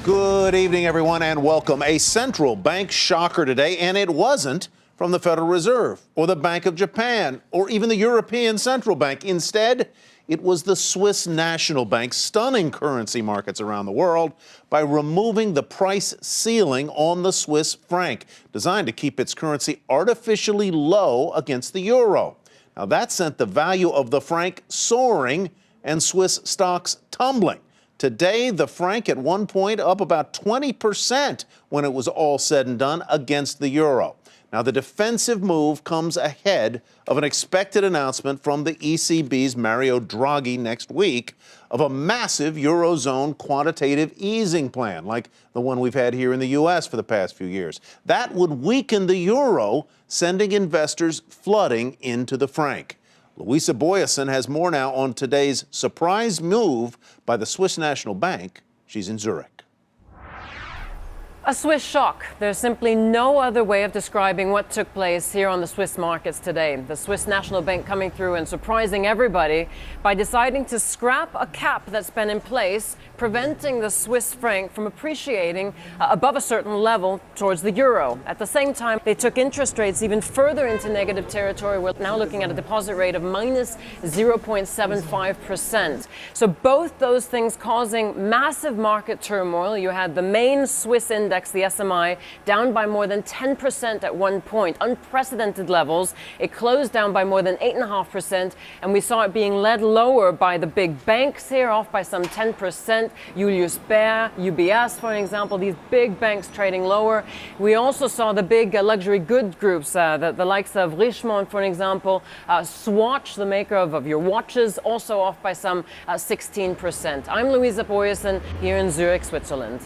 Good evening, everyone, and welcome. A central bank shocker today, and it wasn't from the Federal Reserve or the Bank of Japan or even the European Central Bank. Instead, it was the Swiss National Bank stunning currency markets around the world by removing the price ceiling on the Swiss franc, designed to keep its currency artificially low against the euro. Now, that sent the value of the franc soaring and Swiss stocks tumbling. Today, the franc at one point up about 20% when it was all said and done against the euro. Now, the defensive move comes ahead of an expected announcement from the ECB's Mario Draghi next week of a massive Eurozone quantitative easing plan, like the one we've had here in the U.S. for the past few years. That would weaken the euro, sending investors flooding into the franc. Louisa Boyesen has more now on today's surprise move by the Swiss National Bank. She's in Zurich. A Swiss shock. There's simply no other way of describing what took place here on the Swiss markets today. The Swiss National Bank coming through and surprising everybody by deciding to scrap a cap that's been in place, preventing the Swiss franc from appreciating above a certain level towards the euro. At the same time, they took interest rates even further into negative territory. We're now looking at a deposit rate of minus 0.75%. So both those things causing massive market turmoil. You had the main Swiss index, the SMI, down by more than 10% at one point, unprecedented levels. It closed down by more than 8.5%, and we saw it being led lower by the big banks here, off by some 10%. Julius Baer, UBS, for example, these big banks trading lower. We also saw the big luxury good groups, the likes of Richemont, for example, Swatch, the maker of your watches, also off by some 16%. I'm Louisa Boyesen here in Zurich, Switzerland.